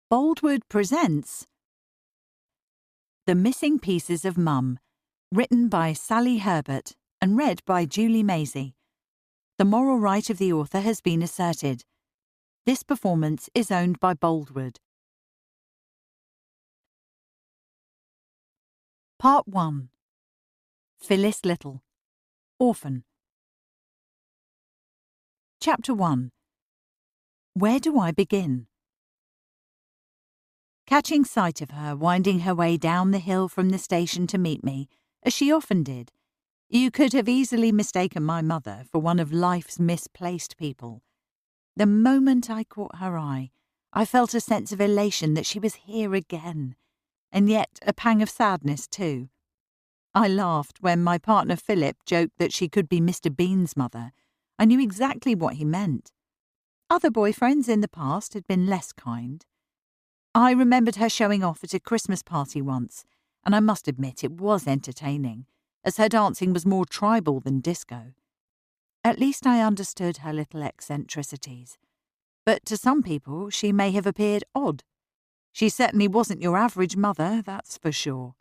Boldwood presents The Missing Pieces of Mum, written by Sally Herbert and read by Julie Maisie. The moral right of the author has been asserted. This performance is owned by Boldwood. Part 1. Phyllis Little, Orphan. Chapter 1. Where do I begin? Catching sight of her winding her way down the hill from the station to meet me, as she often did, you could have easily mistaken my mother for one of life's misplaced people. The moment I caught her eye, I felt a sense of elation that she was here again, and yet a pang of sadness too. I laughed when my partner Philip joked that she could be Mr. Bean's mother. I knew exactly what he meant. Other boyfriends in the past had been less kind. I remembered her showing off at a Christmas party once, and I must admit it was entertaining, as her dancing was more tribal than disco. At least I understood her little eccentricities. But to some people she may have appeared odd. She certainly wasn't your average mother, that's for sure.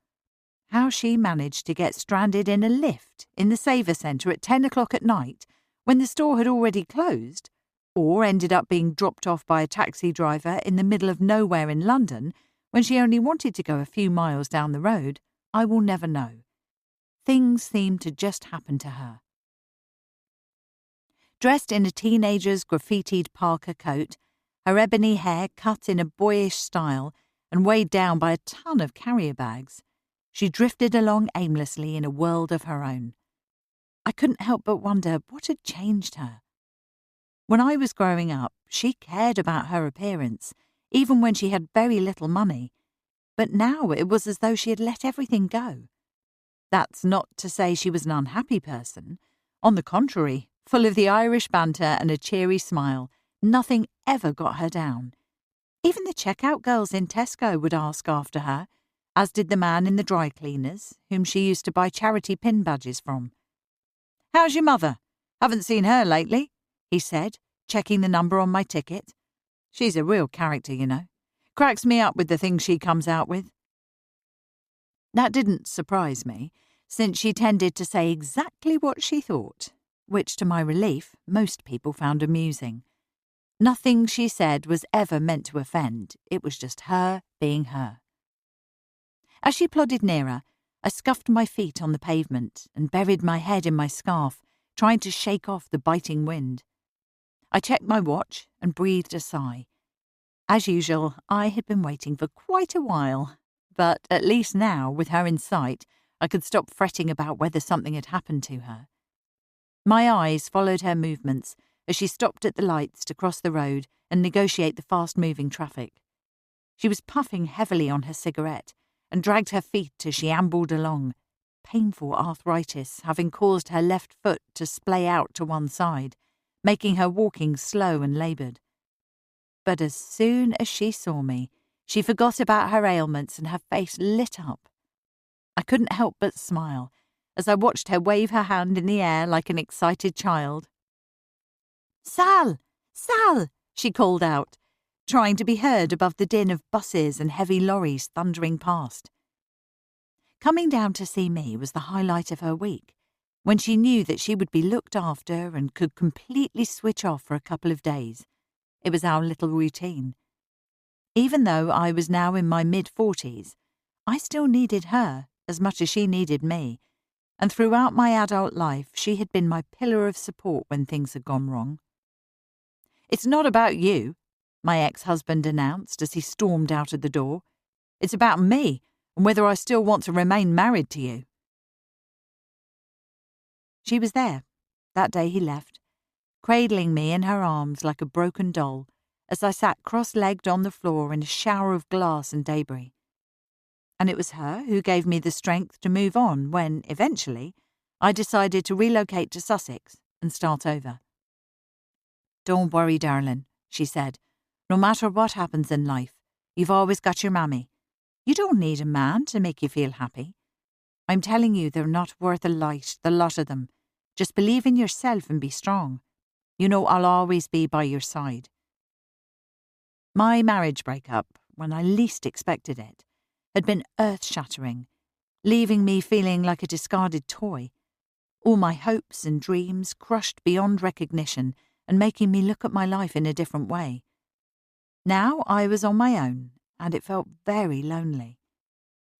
How she managed to get stranded in a lift in the Savour Centre at 10 o'clock at night, when the store had already closed, or ended up being dropped off by a taxi driver in the middle of nowhere in London when she only wanted to go a few miles down the road, I will never know. Things seemed to just happen to her. Dressed in a teenager's graffitied parka coat, her ebony hair cut in a boyish style and weighed down by a ton of carrier bags, she drifted along aimlessly in a world of her own. I couldn't help but wonder what had changed her. When I was growing up, she cared about her appearance, even when she had very little money. But now it was as though she had let everything go. That's not to say she was an unhappy person. On the contrary, full of the Irish banter and a cheery smile, nothing ever got her down. Even the checkout girls in Tesco would ask after her, as did the man in the dry cleaners, whom she used to buy charity pin badges from. "How's your mother? Haven't seen her lately," he said, checking the number on my ticket. "She's a real character, you know. Cracks me up with the things she comes out with." That didn't surprise me, since she tended to say exactly what she thought, which, to my relief, most people found amusing. Nothing she said was ever meant to offend. It was just her being her. As she plodded nearer, I scuffed my feet on the pavement and buried my head in my scarf, trying to shake off the biting wind. I checked my watch and breathed a sigh. As usual, I had been waiting for quite a while, but at least now, with her in sight, I could stop fretting about whether something had happened to her. My eyes followed her movements as she stopped at the lights to cross the road and negotiate the fast-moving traffic. She was puffing heavily on her cigarette and dragged her feet as she ambled along, painful arthritis having caused her left foot to splay out to one side, making her walking slow and laboured. But as soon as she saw me, she forgot about her ailments and her face lit up. I couldn't help but smile as I watched her wave her hand in the air like an excited child. "Sal! Sal!" she called out, trying to be heard above the din of buses and heavy lorries thundering past. Coming down to see me was the highlight of her week, when she knew that she would be looked after and could completely switch off for a couple of days. It was our little routine. Even though I was now in my mid-40s, I still needed her as much as she needed me, and throughout my adult life she had been my pillar of support when things had gone wrong. "It's not about you," my ex-husband announced as he stormed out of the door. "It's about me and whether I still want to remain married to you." She was there, that day he left, cradling me in her arms like a broken doll as I sat cross-legged on the floor in a shower of glass and debris. And it was her who gave me the strength to move on when, eventually, I decided to relocate to Sussex and start over. "Don't worry, darling," she said. "No matter what happens in life, you've always got your mammy. You don't need a man to make you feel happy. I'm telling you they're not worth a light, the lot of them. Just believe in yourself and be strong. You know I'll always be by your side." My marriage breakup when I least expected it, had been earth-shattering, leaving me feeling like a discarded toy, all my hopes and dreams crushed beyond recognition and making me look at my life in a different way. Now I was on my own, and it felt very lonely.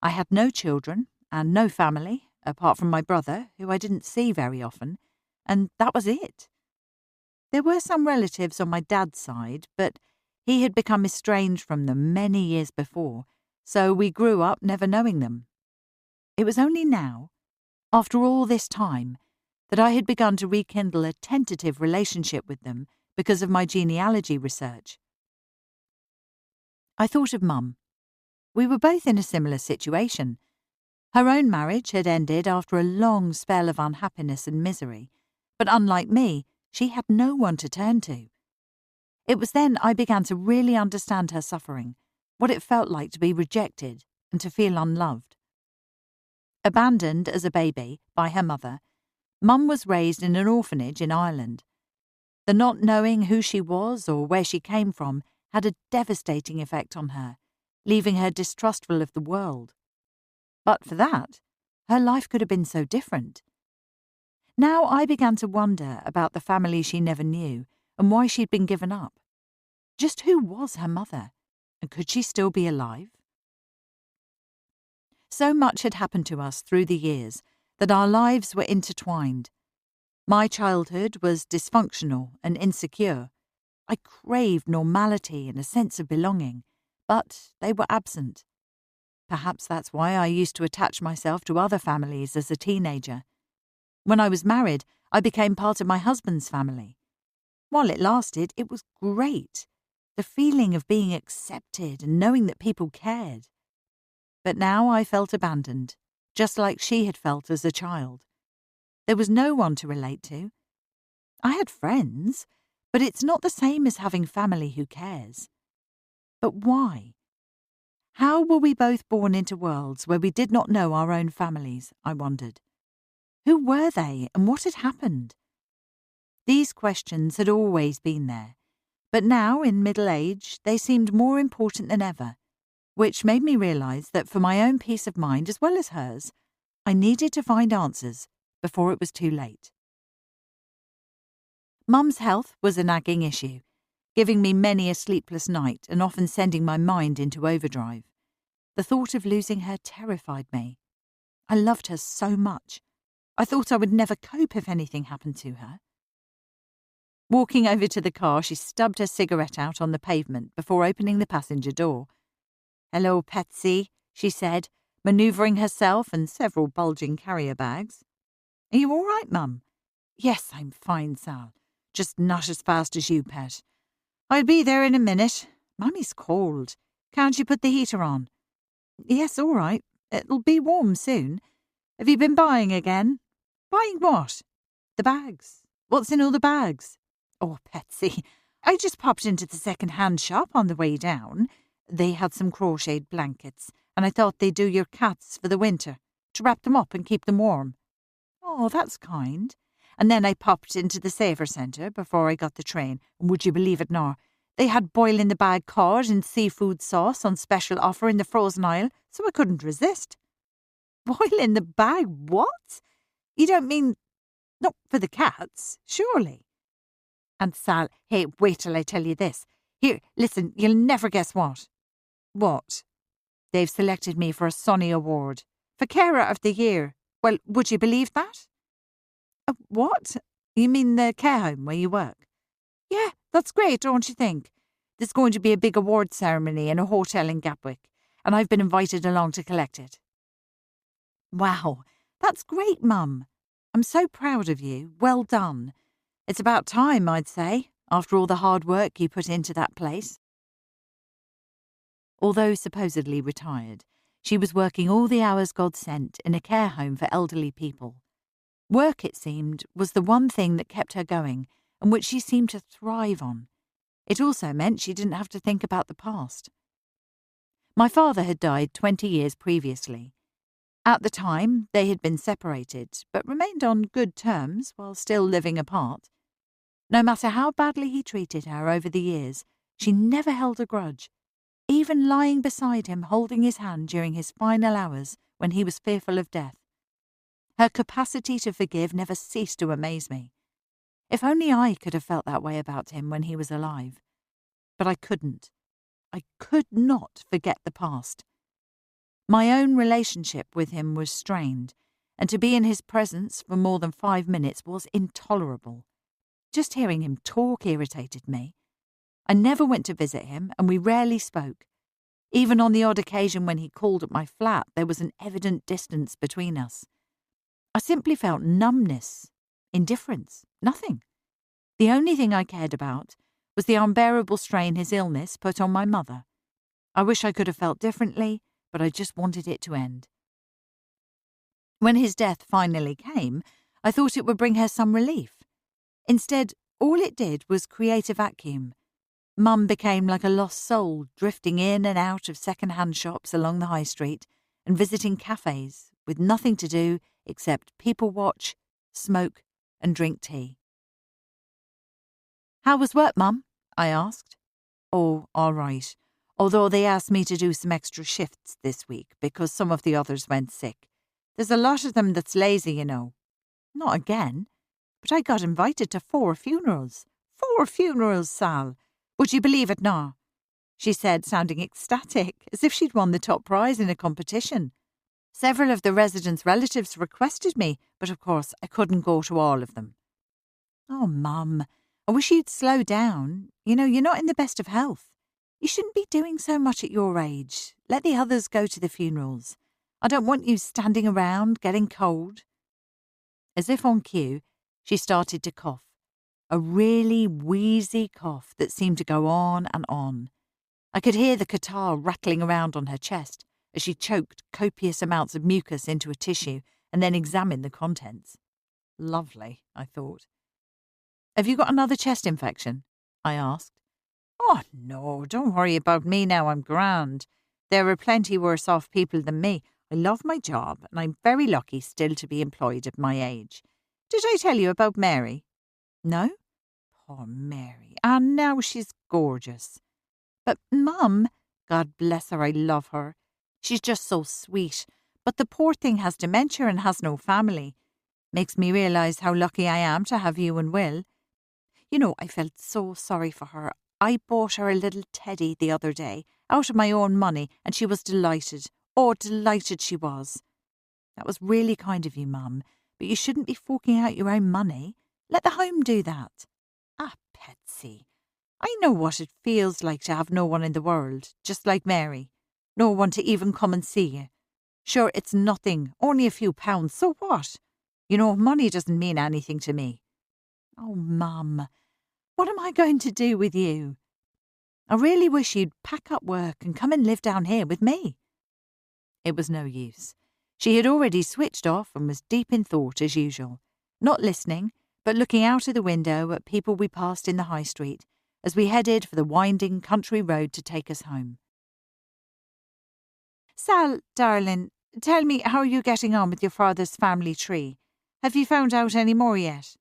I had no children and no family, apart from my brother, who I didn't see very often, and that was it. There were some relatives on my dad's side, but he had become estranged from them many years before, so we grew up never knowing them. It was only now, after all this time, that I had begun to rekindle a tentative relationship with them because of my genealogy research. I thought of Mum. We were both in a similar situation. Her own marriage had ended after a long spell of unhappiness and misery, but unlike me, she had no one to turn to. It was then I began to really understand her suffering, what it felt like to be rejected and to feel unloved. Abandoned as a baby by her mother, Mum was raised in an orphanage in Ireland. The not knowing who she was or where she came from had a devastating effect on her, leaving her distrustful of the world. But for that, her life could have been so different. Now I began to wonder about the family she never knew and why she'd been given up. Just who was her mother, and could she still be alive? So much had happened to us through the years that our lives were intertwined. My childhood was dysfunctional and insecure. I craved normality and a sense of belonging, but they were absent. Perhaps that's why I used to attach myself to other families as a teenager. When I was married, I became part of my husband's family. While it lasted, it was great. The feeling of being accepted and knowing that people cared. But now I felt abandoned, just like she had felt as a child. There was no one to relate to. I had friends, but it's not the same as having family who cares. But why? How were we both born into worlds where we did not know our own families, I wondered. Who were they and what had happened? These questions had always been there, but now, in middle age, they seemed more important than ever, which made me realise that for my own peace of mind as well as hers, I needed to find answers before it was too late. Mum's health was a nagging issue, giving me many a sleepless night and often sending my mind into overdrive. The thought of losing her terrified me. I loved her so much. I thought I would never cope if anything happened to her. Walking over to the car, she stubbed her cigarette out on the pavement before opening the passenger door. "Hello, Patsy," she said, manoeuvring herself and several bulging carrier bags. "Are you all right, Mum?" "Yes, I'm fine, Sal. Just not as fast as you, Pet. I'll be there in a minute. Mummy's cold. Can't you put the heater on?" "Yes, all right. It'll be warm soon. Have you been buying again?" "Buying what?" "The bags. What's in all the bags?" "Oh, Patsy, I just popped into the second-hand shop on the way down. They had some crocheted blankets, and I thought they'd do your cats for the winter, to wrap them up and keep them warm." "Oh, that's kind." "And then I popped into the Saver Centre before I got the train, and would you believe it nor, they had boil-in-the-bag cod and seafood sauce on special offer in the frozen aisle, so I couldn't resist." "Boil-in-the-bag what? You don't mean... not for the cats, surely?" "And Sal, hey, wait till I tell you this. Here, listen, you'll never guess what." "What?" "They've selected me for a Sonny Award, for Carer of the Year. Well, would you believe that?" "What? You mean the care home where you work?" "Yeah, that's great, don't you think? There's going to be a big award ceremony in a hotel in Gatwick, and I've been invited along to collect it." "Wow, that's great, Mum. I'm so proud of you. Well done. It's about time, I'd say, after all the hard work you put into that place." Although supposedly retired, she was working all the hours God sent in a care home for elderly people. Work, it seemed, was the one thing that kept her going and which she seemed to thrive on. It also meant she didn't have to think about the past. My father had died 20 years previously. At the time, they had been separated, but remained on good terms while still living apart. No matter how badly he treated her over the years, she never held a grudge. even lying beside him holding his hand during his final hours when he was fearful of death. Her capacity to forgive never ceased to amaze me. If only I could have felt that way about him when he was alive. But I couldn't. I could not forget the past. My own relationship with him was strained, and to be in his presence for more than 5 minutes was intolerable. Just hearing him talk irritated me. I never went to visit him, and we rarely spoke. Even on the odd occasion when he called at my flat, there was an evident distance between us. I simply felt numbness, indifference, nothing. The only thing I cared about was the unbearable strain his illness put on my mother. I wish I could have felt differently, but I just wanted it to end. When his death finally came, I thought it would bring her some relief. Instead, all it did was create a vacuum. Mum became like a lost soul, drifting in and out of second-hand shops along the high street and visiting cafes with nothing to do except people watch, smoke and drink tea. "How was work, Mum?" I asked. "Oh, all right, although they asked me to do some extra shifts this week because some of the others went sick. There's a lot of them that's lazy, you know." "Not again. But I got invited to 4 funerals. 4 funerals, Sal. Would you believe it now?" she said, sounding ecstatic, as if she'd won the top prize in a competition. Several of the residents' relatives requested me, but of course I couldn't go to all of them. "Oh, Mum, I wish you'd slow down. You know, you're not in the best of health. You shouldn't be doing so much at your age. Let the others go to the funerals. I don't want you standing around, getting cold." As if on cue, she started to cough. A really wheezy cough that seemed to go on and on. I could hear the catarrh rattling around on her chest as she choked copious amounts of mucus into a tissue and then examined the contents. Lovely, I thought. "Have you got another chest infection?" I asked. "Oh, no, don't worry about me now, I'm grand. There are plenty worse off people than me. I love my job, and I'm very lucky still to be employed at my age. Did I tell you about Mary?" "No?" "Poor Mary. And now she's gorgeous." "But, Mum," God bless her, I love her. "She's just so sweet. But the poor thing has dementia and has no family. Makes me realise how lucky I am to have you and Will. You know, I felt so sorry for her. I bought her a little teddy the other day, out of my own money, and she was delighted. Oh, delighted she was." "That was really kind of you, Mum, but you shouldn't be forking out your own money. Let the home do that." "Ah, Patsy, I know what it feels like to have no one in the world, just like Mary. No one to even come and see you. Sure, it's nothing, only a few pounds, so what? You know, money doesn't mean anything to me." "Oh, Mum, what am I going to do with you? I really wish you'd pack up work and come and live down here with me." It was no use. She had already switched off and was deep in thought as usual, not listening, but looking out of the window at people we passed in the high street as we headed for the winding country road to take us home. "Sal, darling, tell me, how are you getting on with your father's family tree? Have you found out any more yet?"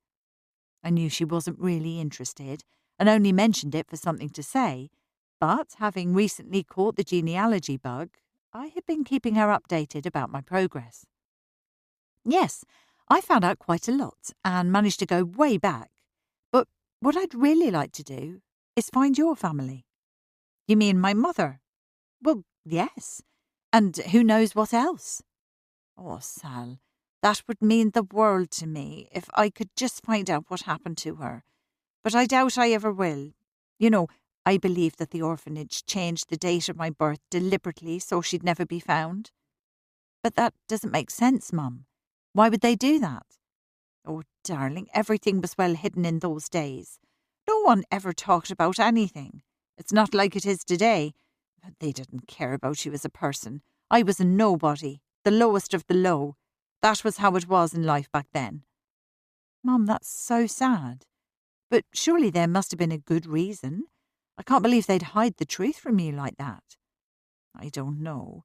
I knew she wasn't really interested and only mentioned it for something to say, but having recently caught the genealogy bug, I had been keeping her updated about my progress. "Yes, I found out quite a lot and managed to go way back. But what I'd really like to do is find your family." "You mean my mother?" "Well, yes. And who knows what else?" "Oh, Sal, that would mean the world to me if I could just find out what happened to her. But I doubt I ever will. You know, I believe that the orphanage changed the date of my birth deliberately so she'd never be found." "But that doesn't make sense, Mum. Why would they do that?" "Oh, darling, everything was well hidden in those days. No one ever talked about anything. It's not like it is today. They didn't care about you as a person. I was a nobody, the lowest of the low. That was how it was in life back then." "Mum, that's so sad. But surely there must have been a good reason. I can't believe they'd hide the truth from you like that." "I don't know.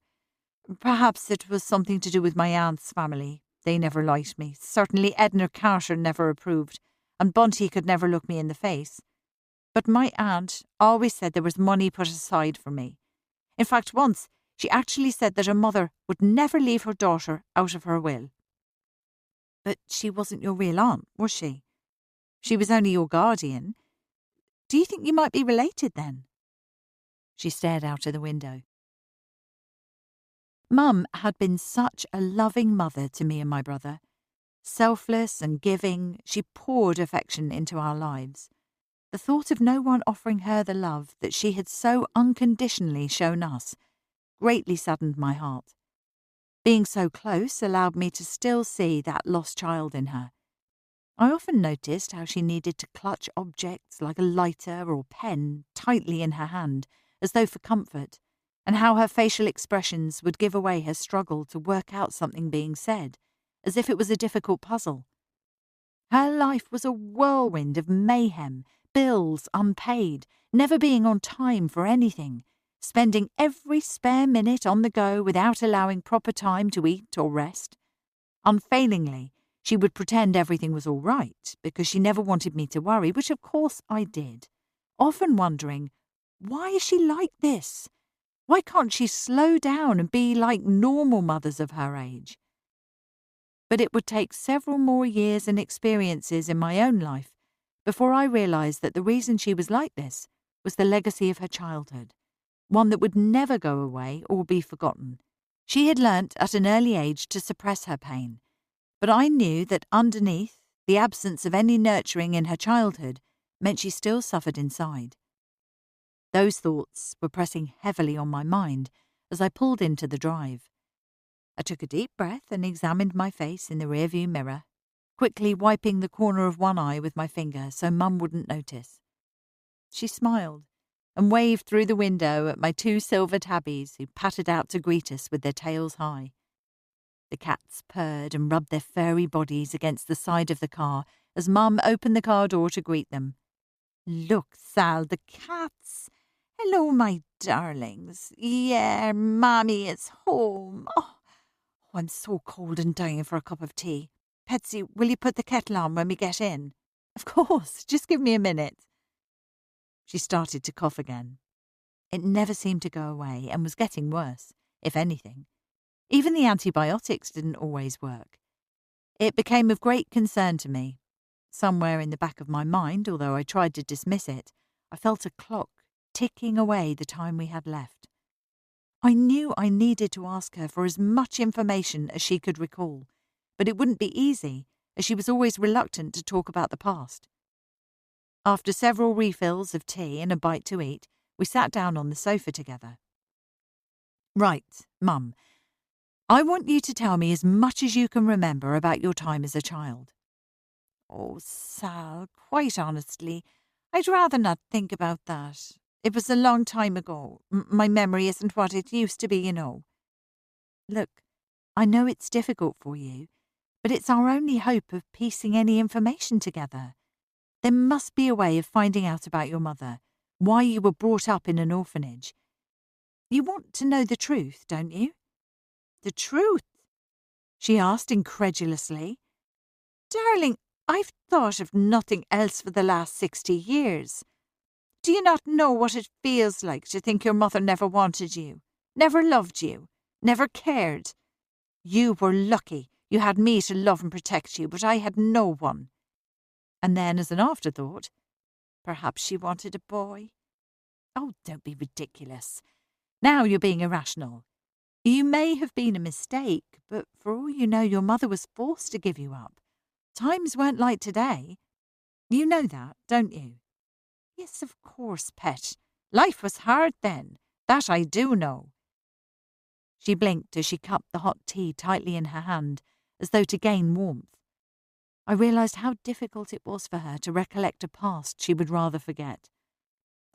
Perhaps it was something to do with my aunt's family. They never liked me. Certainly Edna Carter never approved, and Bunty could never look me in the face. But my aunt always said there was money put aside for me. In fact, once she actually said that her mother would never leave her daughter out of her will. But she wasn't your real aunt, was she? She was only your guardian. Do you think you might be related then? She stared out of the window. Mum had been such a loving mother to me and my brother. Selfless and giving, she poured affection into our lives. The thought of no one offering her the love that she had so unconditionally shown us greatly saddened my heart. Being so close allowed me to still see that lost child in her. I often noticed how she needed to clutch objects like a lighter or pen tightly in her hand, as though for comfort, and how her facial expressions would give away her struggle to work out something being said, as if it was a difficult puzzle. Her life was a whirlwind of mayhem, bills unpaid, never being on time for anything, spending every spare minute on the go without allowing proper time to eat or rest. Unfailingly, she would pretend everything was all right because she never wanted me to worry, which of course I did, often wondering, why is she like this? Why can't she slow down and be like normal mothers of her age? But it would take several more years and experiences in my own life before I realised that the reason she was like this was the legacy of her childhood, one that would never go away or be forgotten. She had learnt at an early age to suppress her pain, but I knew that underneath, the absence of any nurturing in her childhood meant she still suffered inside. Those thoughts were pressing heavily on my mind as I pulled into the drive. I took a deep breath and examined my face in the rearview mirror, quickly wiping the corner of one eye with my finger so Mum wouldn't notice. She smiled and waved through the window at my two silver tabbies who pattered out to greet us with their tails high. The cats purred and rubbed their furry bodies against the side of the car as Mum opened the car door to greet them. "Look, Sal, the cats! Hello, my darlings. Yeah, Mommy is home. Oh, I'm so cold and dying for a cup of tea. Patsy, will you put the kettle on when we get in?" "Of course, just give me a minute." She started to cough again. It never seemed to go away and was getting worse, if anything. Even the antibiotics didn't always work. It became of great concern to me. Somewhere in the back of my mind, although I tried to dismiss it, I felt a clock ticking away the time we had left. I knew I needed to ask her for as much information as she could recall, but it wouldn't be easy, as she was always reluctant to talk about the past. After several refills of tea and a bite to eat, we sat down on the sofa together. "Right, Mum, I want you to tell me as much as you can remember about your time as a child." "Oh, Sal, quite honestly, I'd rather not think about that. It was a long time ago. My memory isn't what it used to be, you know." "Look, I know it's difficult for you, but it's our only hope of piecing any information together. There must be a way of finding out about your mother, why you were brought up in an orphanage. You want to know the truth, don't you?" "The truth?" she asked incredulously. "Darling, I've thought of nothing else for the last 60 years. Do you not know what it feels like to think your mother never wanted you, never loved you, never cared? You were lucky you had me to love and protect you, but I had no one." And then, as an afterthought, perhaps she wanted a boy. "Oh, don't be ridiculous. Now you're being irrational. You may have been a mistake, but for all you know, your mother was forced to give you up. Times weren't like today. You know that, don't you?" "Yes, of course, pet. Life was hard then. That I do know." She blinked as she cupped the hot tea tightly in her hand, as though to gain warmth. I realised how difficult it was for her to recollect a past she would rather forget.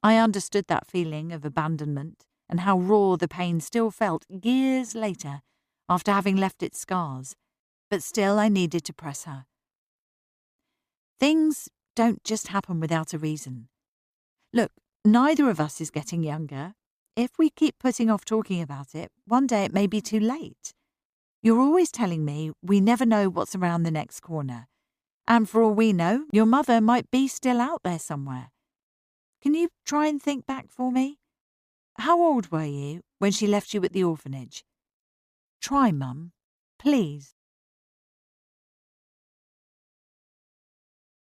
I understood that feeling of abandonment and how raw the pain still felt years later after having left its scars, but still I needed to press her. Things don't just happen without a reason. Look, neither of us is getting younger. If we keep putting off talking about it, one day it may be too late. You're always telling me we never know what's around the next corner. And for all we know, your mother might be still out there somewhere. Can you try and think back for me? How old were you when she left you at the orphanage? Try, Mum, please.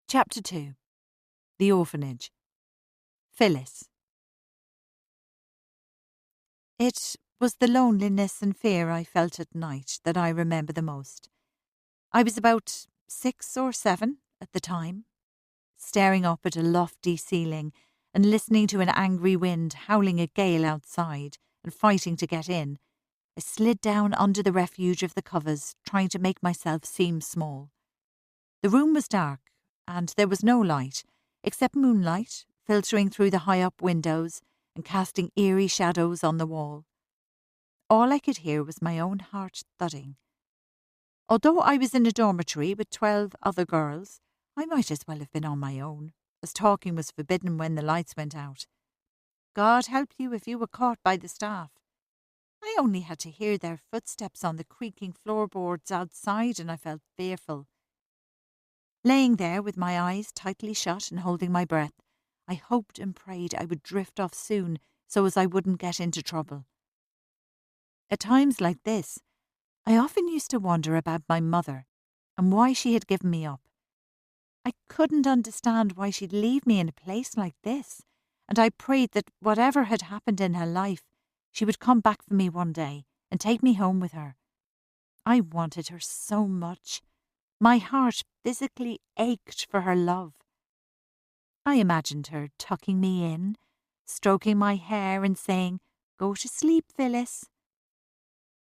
Chapter 2. The Orphanage. Phyllis. It was the loneliness and fear I felt at night that I remember the most. I was about 6 or 7 at the time, staring up at a lofty ceiling and listening to an angry wind howling a gale outside and fighting to get in. I slid down under the refuge of the covers, trying to make myself seem small. The room was dark, and there was no light, except moonlight filtering through the high-up windows and casting eerie shadows on the wall. All I could hear was my own heart thudding. Although I was in a dormitory with 12 other girls, I might as well have been on my own, as talking was forbidden when the lights went out. God help you if you were caught by the staff. I only had to hear their footsteps on the creaking floorboards outside and I felt fearful. Laying there with my eyes tightly shut and holding my breath, I hoped and prayed I would drift off soon so as I wouldn't get into trouble. At times like this, I often used to wonder about my mother and why she had given me up. I couldn't understand why she'd leave me in a place like this, and I prayed that whatever had happened in her life, she would come back for me one day and take me home with her. I wanted her so much. My heart physically ached for her love. I imagined her tucking me in, stroking my hair and saying, "Go to sleep, Phyllis."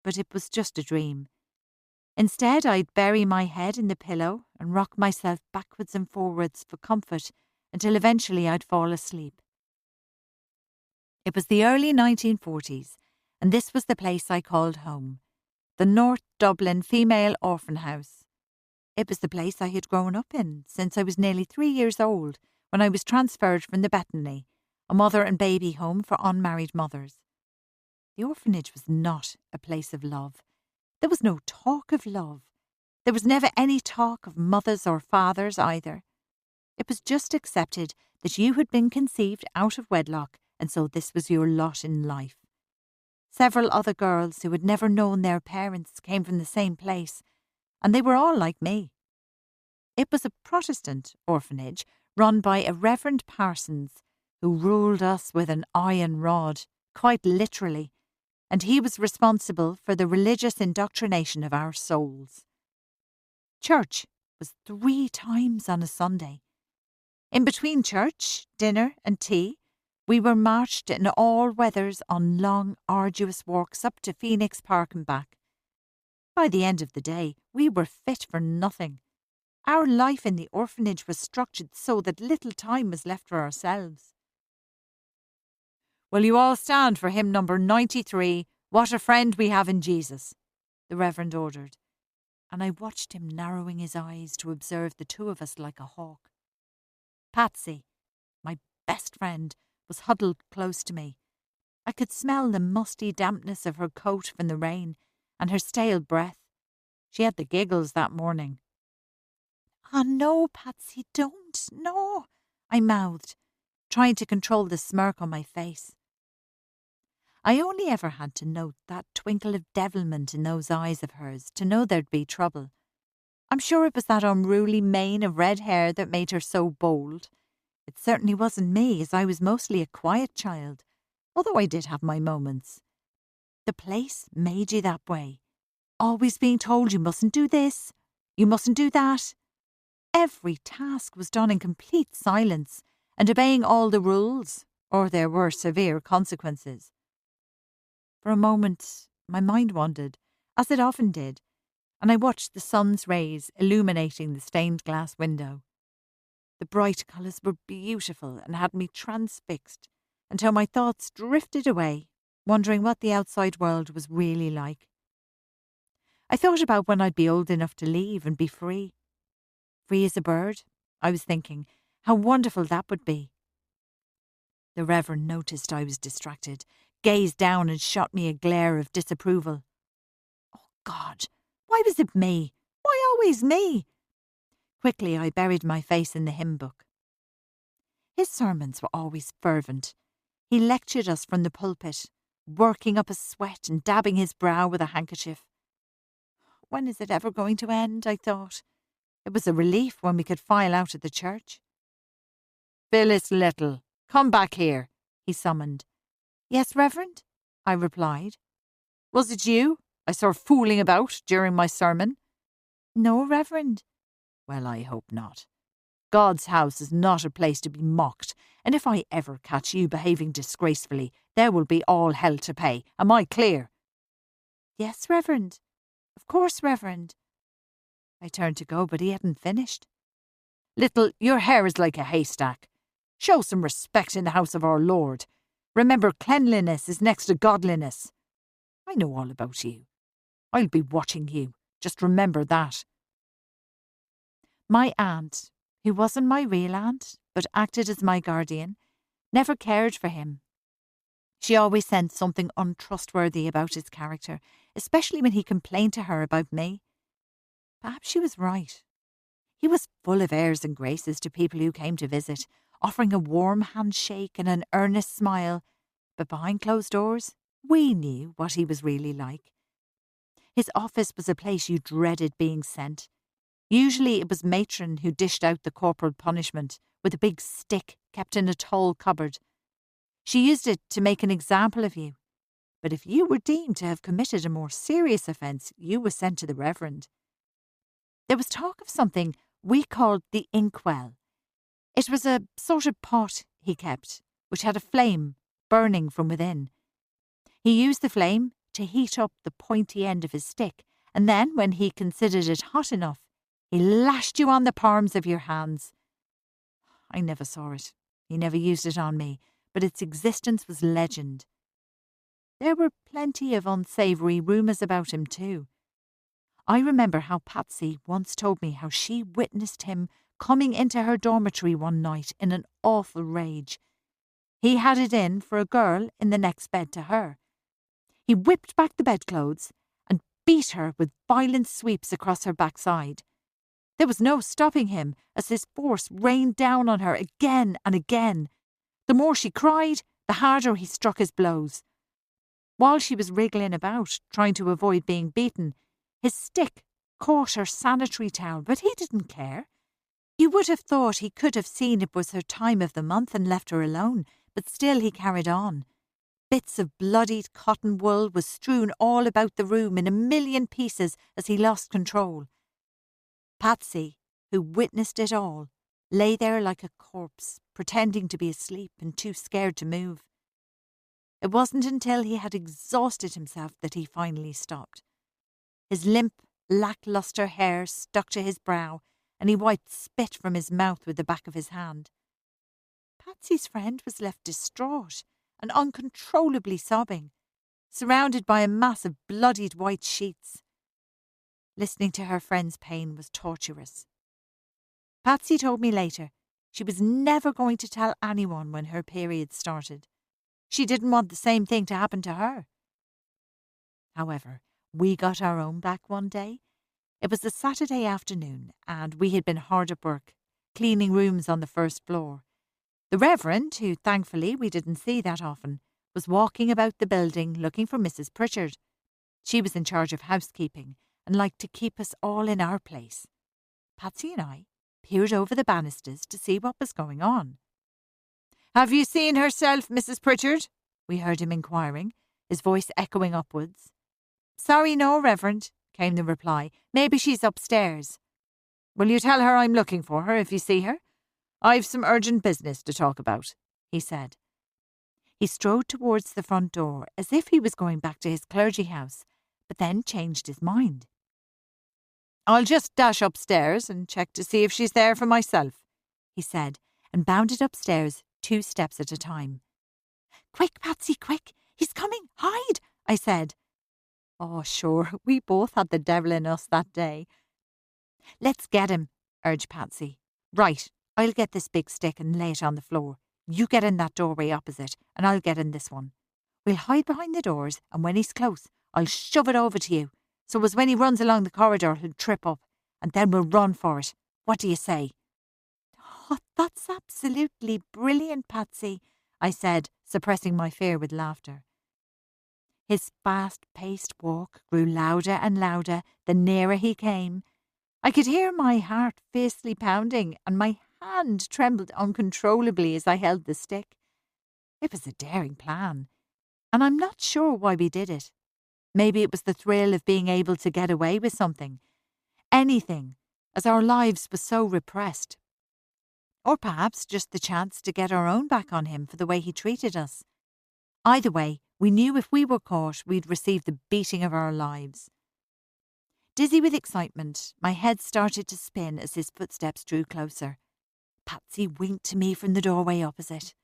But it was just a dream. Instead, I'd bury my head in the pillow and rock myself backwards and forwards for comfort until eventually I'd fall asleep. It was the early 1940s, and this was the place I called home, the North Dublin Female Orphan House. It was the place I had grown up in since I was nearly 3 years old when I was transferred from the Bethany, a mother and baby home for unmarried mothers. The orphanage was not a place of love. There was no talk of love. There was never any talk of mothers or fathers either. It was just accepted that you had been conceived out of wedlock, and so this was your lot in life. Several other girls who had never known their parents came from the same place, and they were all like me. It was a Protestant orphanage run by a Reverend Parsons, who ruled us with an iron rod, quite literally, and he was responsible for the religious indoctrination of our souls. Church was 3 times on a Sunday. In between church, dinner and tea, we were marched in all weathers on long, arduous walks up to Phoenix Park and back. By the end of the day, we were fit for nothing. Our life in the orphanage was structured so that little time was left for ourselves. "Will you all stand for hymn number 93, What a Friend We Have in Jesus?" the Reverend ordered, and I watched him narrowing his eyes to observe the 2 of us like a hawk. Patsy, my best friend, was huddled close to me. I could smell the musty dampness of her coat from the rain and her stale breath. She had the giggles that morning. "Ah, no, Patsy, don't, no," I mouthed, trying to control the smirk on my face. I only ever had to note that twinkle of devilment in those eyes of hers to know there'd be trouble. I'm sure it was that unruly mane of red hair that made her so bold. It certainly wasn't me, as I was mostly a quiet child, although I did have my moments. The place made you that way, always being told you mustn't do this, you mustn't do that. Every task was done in complete silence and obeying all the rules, or there were severe consequences. For a moment, my mind wandered, as it often did, and I watched the sun's rays illuminating the stained glass window. The bright colours were beautiful and had me transfixed until my thoughts drifted away, wondering what the outside world was really like. I thought about when I'd be old enough to leave and be free. Free as a bird, I was thinking, how wonderful that would be. The Reverend noticed I was distracted, gazed down and shot me a glare of disapproval. Oh, God, why was it me? Why always me? Quickly I buried my face in the hymn book. His sermons were always fervent. He lectured us from the pulpit, working up a sweat and dabbing his brow with a handkerchief. When is it ever going to end, I thought. It was a relief when we could file out of the church. Phyllis Little, come back here, he summoned. Yes, Reverend, I replied. Was it you I saw fooling about during my sermon? No, Reverend. Well, I hope not. God's house is not a place to be mocked, and if I ever catch you behaving disgracefully, there will be all hell to pay. Am I clear? Yes, Reverend. Of course, Reverend. I turned to go, but he hadn't finished. Little, your hair is like a haystack. Show some respect in the house of our Lord. Remember, cleanliness is next to godliness. I know all about you. I'll be watching you. Just remember that. My aunt, who wasn't my real aunt, but acted as my guardian, never cared for him. She always sensed something untrustworthy about his character, especially when he complained to her about me. Perhaps she was right. He was full of airs and graces to people who came to visit, offering a warm handshake and an earnest smile, but behind closed doors, we knew what he was really like. His office was a place you dreaded being sent. Usually it was matron who dished out the corporal punishment with a big stick kept in a tall cupboard. She used it to make an example of you, but if you were deemed to have committed a more serious offence, you were sent to the Reverend. There was talk of something we called the inkwell. It was a sort of pot he kept, which had a flame burning from within. He used the flame to heat up the pointy end of his stick, and then, when he considered it hot enough, he lashed you on the palms of your hands. I never saw it. He never used it on me, but its existence was legend. There were plenty of unsavoury rumours about him too. I remember how Patsy once told me how she witnessed him coming into her dormitory one night in an awful rage. He had it in for a girl in the next bed to her. He whipped back the bedclothes and beat her with violent sweeps across her backside. There was no stopping him as his force rained down on her again and again. The more she cried, the harder he struck his blows. While she was wriggling about, trying to avoid being beaten, his stick caught her sanitary towel, but he didn't care. You would have thought he could have seen it was her time of the month and left her alone, but still he carried on. Bits of bloodied cotton wool was strewn all about the room in a million pieces as he lost control. Patsy, who witnessed it all, lay there like a corpse, pretending to be asleep and too scared to move. It wasn't until he had exhausted himself that he finally stopped. His limp, lacklustre hair stuck to his brow, and he wiped spit from his mouth with the back of his hand. Patsy's friend was left distraught and uncontrollably sobbing, surrounded by a mass of bloodied white sheets. Listening to her friend's pain was torturous. Patsy told me later she was never going to tell anyone when her period started. She didn't want the same thing to happen to her. However, we got our own back one day. It was a Saturday afternoon, and we had been hard at work, cleaning rooms on the first floor. The Reverend, who thankfully we didn't see that often, was walking about the building looking for Mrs Pritchard. She was in charge of housekeeping and liked to keep us all in our place. Patsy and I peered over the banisters to see what was going on. "Have you seen herself, Mrs Pritchard?" we heard him inquiring, his voice echoing upwards. "Sorry, no, Reverend," came the reply. "Maybe she's upstairs." "Will you tell her I'm looking for her if you see her? I've some urgent business to talk about," he said. He strode towards the front door as if he was going back to his clergy house, but then changed his mind. "I'll just dash upstairs and check to see if she's there for myself," he said, and bounded upstairs 2 steps at a time. "Quick, Patsy, quick! He's coming! Hide!" I said. Oh, sure, we both had the devil in us that day. "Let's get him," urged Patsy. "Right, I'll get this big stick and lay it on the floor. You get in that doorway opposite, and I'll get in this one. We'll hide behind the doors, and when he's close, I'll shove it over to you, so as when he runs along the corridor, he'll trip up, and then we'll run for it. What do you say?" "Oh, that's absolutely brilliant, Patsy," I said, suppressing my fear with laughter. His fast-paced walk grew louder and louder the nearer he came. I could hear my heart fiercely pounding, and my hand trembled uncontrollably as I held the stick. It was a daring plan, and I'm not sure why we did it. Maybe it was the thrill of being able to get away with something. Anything, as our lives were so repressed. Or perhaps just the chance to get our own back on him for the way he treated us. Either way, we knew if we were caught, we'd receive the beating of our lives. Dizzy with excitement, my head started to spin as his footsteps drew closer. Patsy winked to me from the doorway opposite.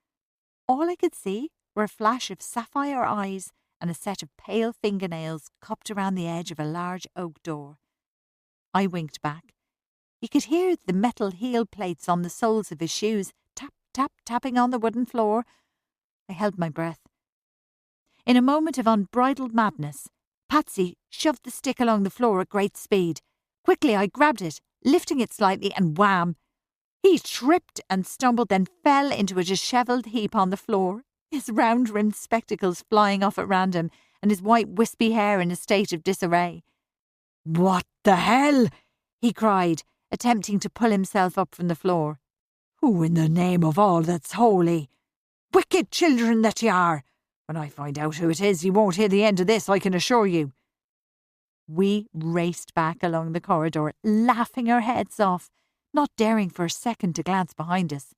All I could see were a flash of sapphire eyes and a set of pale fingernails cupped around the edge of a large oak door. I winked back. He could hear the metal heel plates on the soles of his shoes tap, tap, tapping on the wooden floor. I held my breath. In a moment of unbridled madness, Patsy shoved the stick along the floor at great speed. Quickly I grabbed it, lifting it slightly, and wham! He tripped and stumbled, then fell into a dishevelled heap on the floor, his round-rimmed spectacles flying off at random and his white wispy hair in a state of disarray. "What the hell?" he cried, attempting to pull himself up from the floor. "Who in the name of all that's holy? Wicked children that ye are! When I find out who it is, you won't hear the end of this, I can assure you." We raced back along the corridor, laughing our heads off, not daring for a second to glance behind us,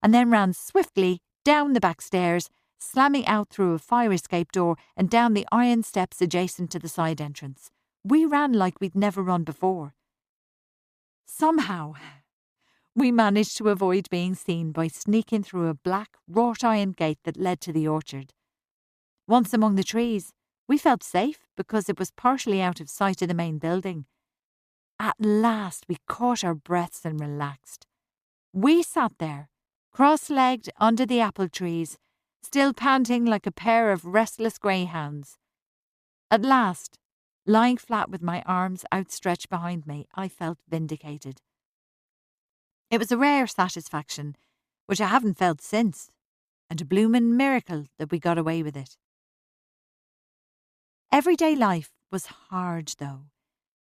and then ran swiftly down the back stairs, slamming out through a fire escape door and down the iron steps adjacent to the side entrance. We ran like we'd never run before. Somehow, we managed to avoid being seen by sneaking through a black wrought-iron gate that led to the orchard. Once among the trees, we felt safe because it was partially out of sight of the main building. At last we caught our breaths and relaxed. We sat there, cross-legged under the apple trees, still panting like a pair of restless greyhounds. At last, lying flat with my arms outstretched behind me, I felt vindicated. It was a rare satisfaction, which I haven't felt since, and a bloomin' miracle that we got away with it. Everyday life was hard, though.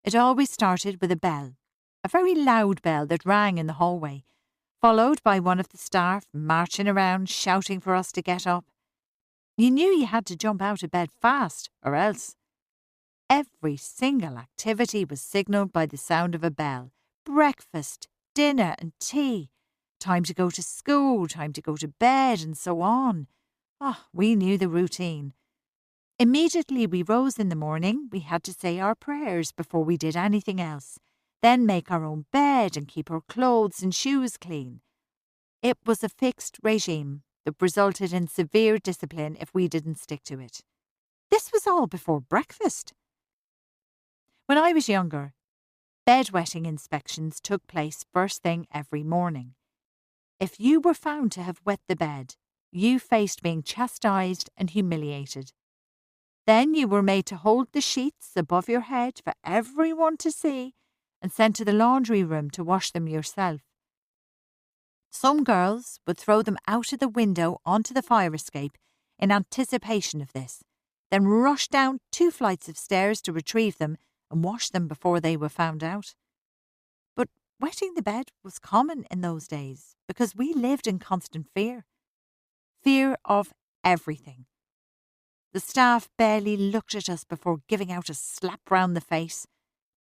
It always started with a bell, a very loud bell that rang in the hallway, followed by one of the staff marching around shouting for us to get up. You knew you had to jump out of bed fast, or else. Every single activity was signalled by the sound of a bell. Breakfast, dinner and tea, time to go to school, time to go to bed, and so on. We knew the routine. Immediately we rose in the morning, we had to say our prayers before we did anything else, then make our own bed and keep our clothes and shoes clean. It was a fixed regime that resulted in severe discipline if we didn't stick to it. This was all before breakfast. When I was younger, bedwetting inspections took place first thing every morning. If you were found to have wet the bed, you faced being chastised and humiliated. Then you were made to hold the sheets above your head for everyone to see and sent to the laundry room to wash them yourself. Some girls would throw them out of the window onto the fire escape in anticipation of this, then rush down 2 flights of stairs to retrieve them and wash them before they were found out. But wetting the bed was common in those days because we lived in constant fear. Fear of everything. The staff barely looked at us before giving out a slap round the face.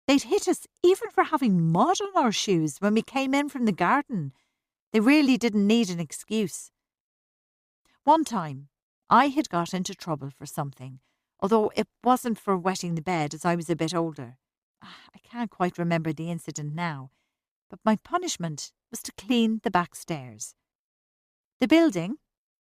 They'd hit us even for having mud on our shoes when we came in from the garden. They really didn't need an excuse. One time, I had got into trouble for something, although it wasn't for wetting the bed as I was a bit older. I can't quite remember the incident now, but my punishment was to clean the back stairs. The building,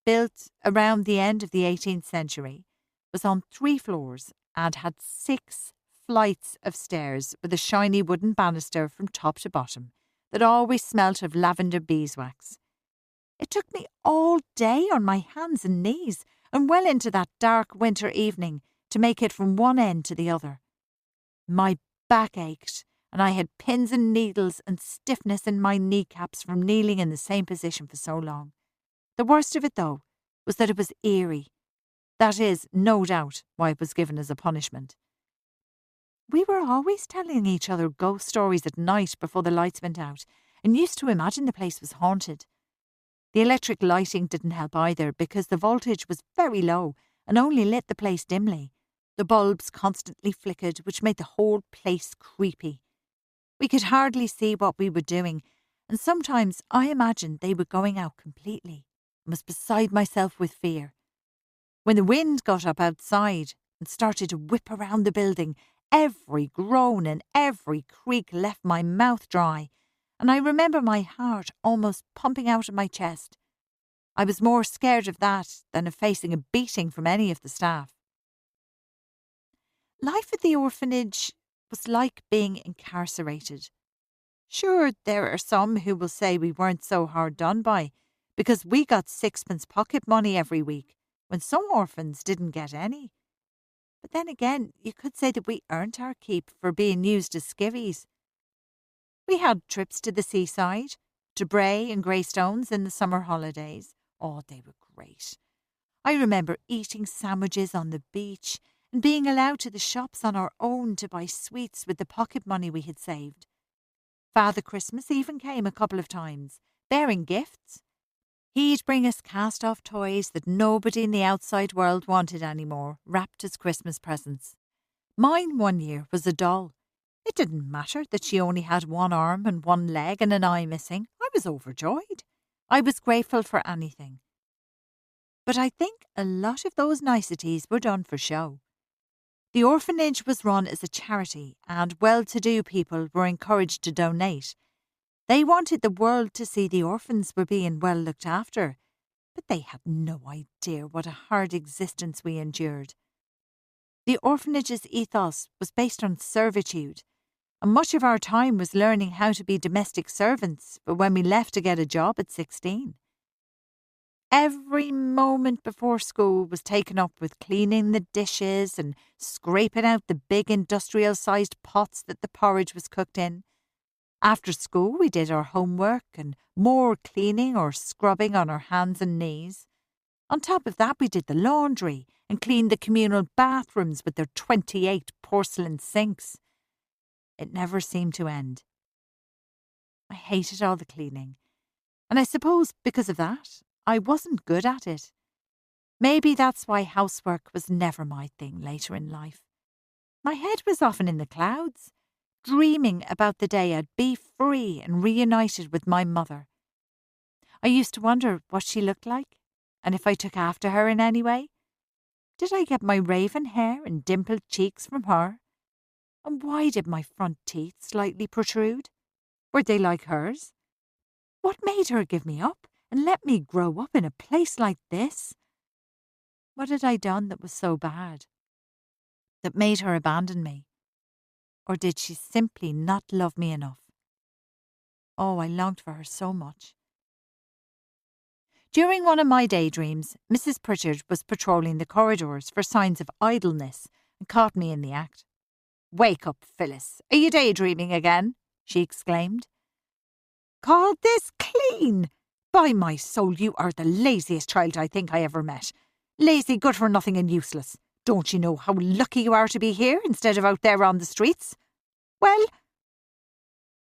built around the end of the 18th century, was on 3 floors and had 6 flights of stairs with a shiny wooden banister from top to bottom that always smelt of lavender beeswax. It took me all day on my hands and knees and well into that dark winter evening to make it from one end to the other. My back ached and I had pins and needles and stiffness in my kneecaps from kneeling in the same position for so long. The worst of it, though, was that it was eerie. That is, no doubt, why it was given as a punishment. We were always telling each other ghost stories at night before the lights went out, and used to imagine the place was haunted. The electric lighting didn't help either because the voltage was very low and only lit the place dimly. The bulbs constantly flickered, which made the whole place creepy. We could hardly see what we were doing, and sometimes I imagined they were going out completely and was beside myself with fear. When the wind got up outside and started to whip around the building, every groan and every creak left my mouth dry, and I remember my heart almost pumping out of my chest. I was more scared of that than of facing a beating from any of the staff. Life at the orphanage was like being incarcerated. Sure, there are some who will say we weren't so hard done by because we got sixpence pocket money every week when some orphans didn't get any. But then again, you could say that we earned our keep for being used as skivvies. We had trips to the seaside, to Bray and Greystones in the summer holidays. Oh, they were great. I remember eating sandwiches on the beach and being allowed to the shops on our own to buy sweets with the pocket money we had saved. Father Christmas even came a couple of times, bearing gifts. He'd bring us cast-off toys that nobody in the outside world wanted anymore, wrapped as Christmas presents. Mine one year was a doll. It didn't matter that she only had one arm and one leg and an eye missing. I was overjoyed. I was grateful for anything. But I think a lot of those niceties were done for show. The orphanage was run as a charity, and well-to-do people were encouraged to donate. They wanted the world to see the orphans were being well looked after, but they had no idea what a hard existence we endured. The orphanage's ethos was based on servitude, and much of our time was learning how to be domestic servants for when we left to get a job at 16. Every moment before school was taken up with cleaning the dishes and scraping out the big industrial-sized pots that the porridge was cooked in. After school, we did our homework and more cleaning or scrubbing on our hands and knees. On top of that, we did the laundry and cleaned the communal bathrooms with their 28 porcelain sinks. It never seemed to end. I hated all the cleaning, and I suppose because of that, I wasn't good at it. Maybe that's why housework was never my thing later in life. My head was often in the clouds, dreaming about the day I'd be free and reunited with my mother. I used to wonder what she looked like, and if I took after her in any way. Did I get my raven hair and dimpled cheeks from her? And why did my front teeth slightly protrude? Were they like hers? What made her give me up and let me grow up in a place like this? What had I done that was so bad? That made her abandon me? Or did she simply not love me enough? Oh, I longed for her so much. During one of my daydreams, Mrs Pritchard was patrolling the corridors for signs of idleness and caught me in the act. "Wake up, Phyllis. Are you daydreaming again?" she exclaimed. "Call this clean? By my soul, you are the laziest child I think I ever met. Lazy, good for nothing and useless. Don't you know how lucky you are to be here instead of out there on the streets? Well—"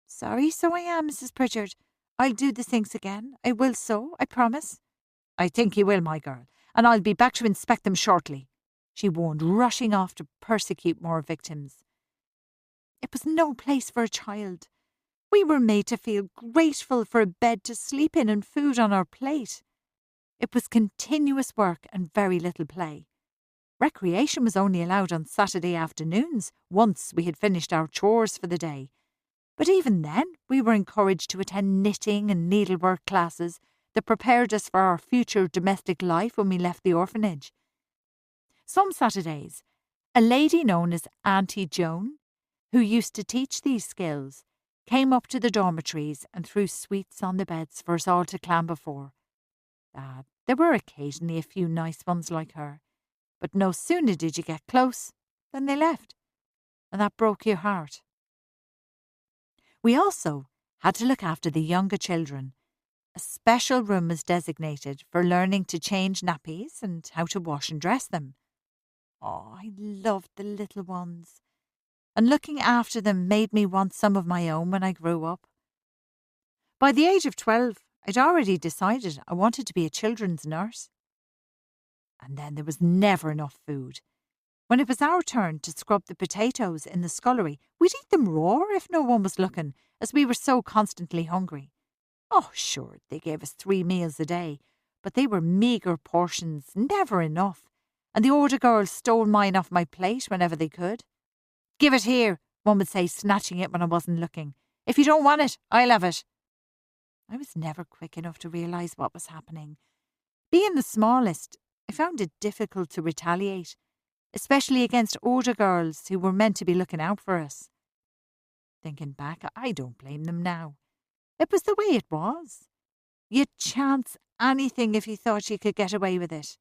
"Sorry, so I am, Mrs Pritchard. I'll do the sinks again. I will so, I promise." "I think you will, my girl, and I'll be back to inspect them shortly," she warned, rushing off to persecute more victims. It was no place for a child. We were made to feel grateful for a bed to sleep in and food on our plate. It was continuous work and very little play. Recreation was only allowed on Saturday afternoons, once we had finished our chores for the day. But even then, we were encouraged to attend knitting and needlework classes that prepared us for our future domestic life when we left the orphanage. Some Saturdays, a lady known as Auntie Joan, who used to teach these skills, came up to the dormitories and threw sweets on the beds for us all to clam before. There were occasionally a few nice ones like her, but no sooner did you get close than they left, and that broke your heart. We also had to look after the younger children, A special room was designated for learning to change nappies and how to wash and dress them. Oh, I loved the little ones, and looking after them made me want some of my own when I grew up. By the age of 12, I'd already decided I wanted to be a children's nurse. And then there was never enough food. When it was our turn to scrub the potatoes in the scullery, we'd eat them raw if no one was looking, as we were so constantly hungry. Oh, sure, they gave us 3 meals a day, but they were meagre portions, never enough, and the older girls stole mine off my plate whenever they could. "Give it here," one would say, snatching it when I wasn't looking. "If you don't want it, I'll have it." I was never quick enough to realise what was happening. Being the smallest, I found it difficult to retaliate, especially against older girls who were meant to be looking out for us. Thinking back, I don't blame them now. It was the way it was. You'd chance anything if you thought you could get away with it.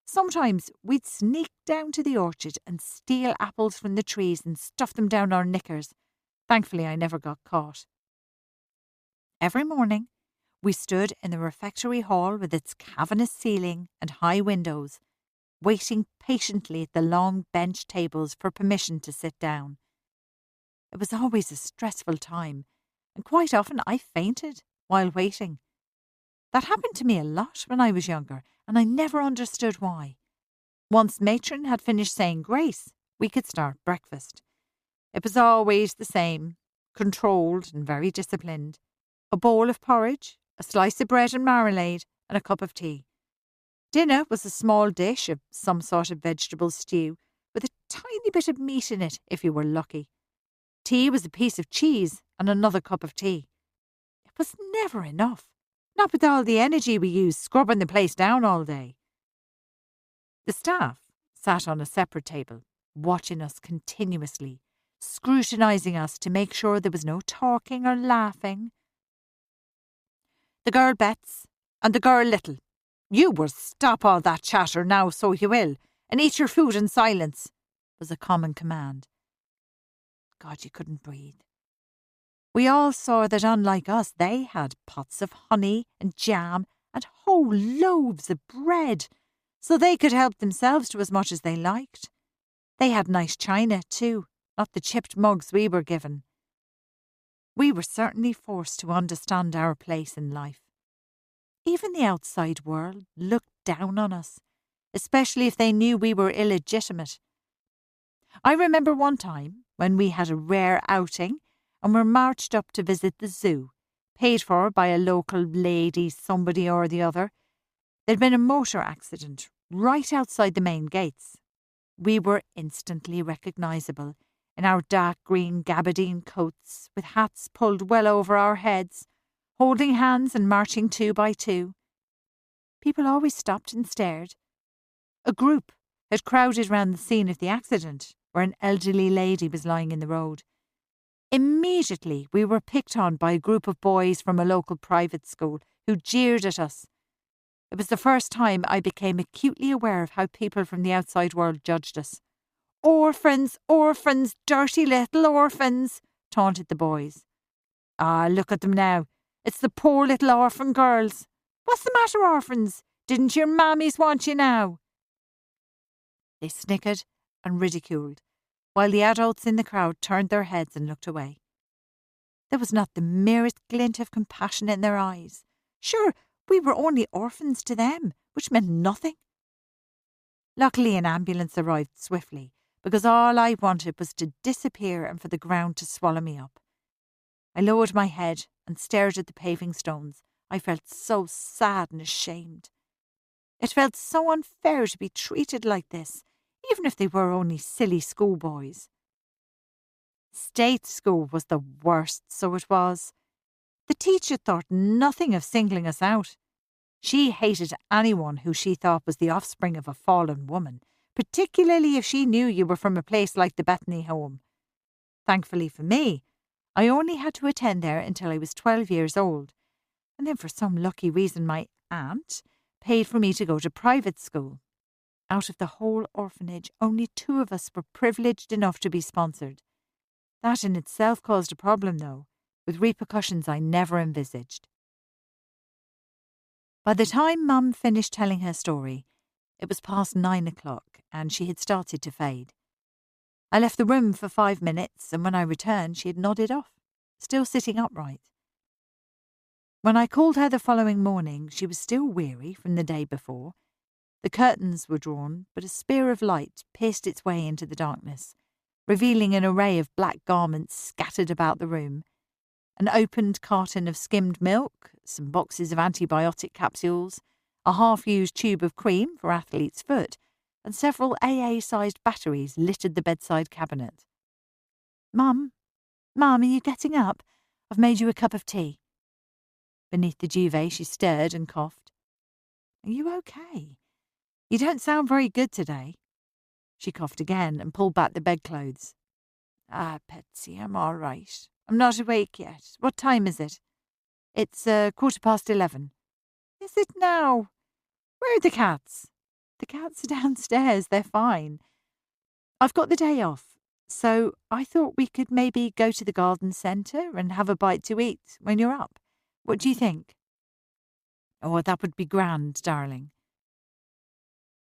Sometimes we'd sneak down to the orchard and steal apples from the trees and stuff them down our knickers. Thankfully, I never got caught. Every morning, we stood in the refectory hall with its cavernous ceiling and high windows, waiting patiently at the long bench tables for permission to sit down. It was always a stressful time, and quite often I fainted while waiting. That happened to me a lot when I was younger, and I never understood why. Once matron had finished saying grace, we could start breakfast. It was always the same, controlled and very disciplined. A bowl of porridge, a slice of bread and marmalade, and a cup of tea. Dinner was a small dish of some sort of vegetable stew, with a tiny bit of meat in it if you were lucky. Tea was a piece of cheese and another cup of tea. It was never enough, not with all the energy we used scrubbing the place down all day. The staff sat on a separate table, watching us continuously, scrutinising us to make sure there was no talking or laughing. "The girl Bets and the girl Little, you will stop all that chatter now, so you will, and eat your food in silence," was a common command. God, you couldn't breathe. We all saw that unlike us, they had pots of honey and jam and whole loaves of bread, so they could help themselves to as much as they liked. They had nice china too, not the chipped mugs we were given. We were certainly forced to understand our place in life. Even the outside world looked down on us, especially if they knew we were illegitimate. I remember one time when we had a rare outing and were marched up to visit the zoo, paid for by a local lady somebody or the other. There'd been a motor accident right outside the main gates. We were instantly recognisable in our dark green gabardine coats, with hats pulled well over our heads, holding hands and marching 2 by 2. People always stopped and stared. A group had crowded round the scene of the accident, where an elderly lady was lying in the road. Immediately we were picked on by a group of boys from a local private school who jeered at us. It was the first time I became acutely aware of how people from the outside world judged us. "Orphans, orphans, dirty little orphans," taunted the boys. "Ah, look at them now. It's the poor little orphan girls. What's the matter, orphans? Didn't your mammies want you now?" They snickered and ridiculed, while the adults in the crowd turned their heads and looked away. There was not the merest glint of compassion in their eyes. Sure, we were only orphans to them, which meant nothing. Luckily, an ambulance arrived swiftly, because all I wanted was to disappear and for the ground to swallow me up. I lowered my head and stared at the paving stones. I felt so sad and ashamed. It felt so unfair to be treated like this, even if they were only silly schoolboys. State school was the worst, so it was. The teacher thought nothing of singling us out. She hated anyone who she thought was the offspring of a fallen woman, particularly if she knew you were from a place like the Bethany home. Thankfully for me, I only had to attend there until I was 12 years old, and then for some lucky reason my aunt paid for me to go to private school. Out of the whole orphanage, only 2 of us were privileged enough to be sponsored. That in itself caused a problem, though, with repercussions I never envisaged. By the time Mum finished telling her story, it was past 9 o'clock and she had started to fade. I left the room for 5 minutes, and when I returned she had nodded off, still sitting upright. When I called her the following morning, she was still weary from the day before. The curtains were drawn, but a spear of light pierced its way into the darkness, revealing an array of black garments scattered about the room. An opened carton of skimmed milk, some boxes of antibiotic capsules, a half-used tube of cream for athlete's foot, and several AA-sized batteries littered the bedside cabinet. Mum, are you getting up? I've made you a cup of tea." Beneath the duvet she stirred and coughed. "Are you okay? You don't sound very good today." She coughed again and pulled back the bedclothes. "Ah, Patsy, I'm all right. I'm not awake yet. What time is it?" "It's 11:15. "Is it now? Where are the cats?" "The cats are downstairs. They're fine. I've got the day off, so I thought we could maybe go to the garden centre and have a bite to eat when you're up. What do you think?" "Oh, that would be grand, darling."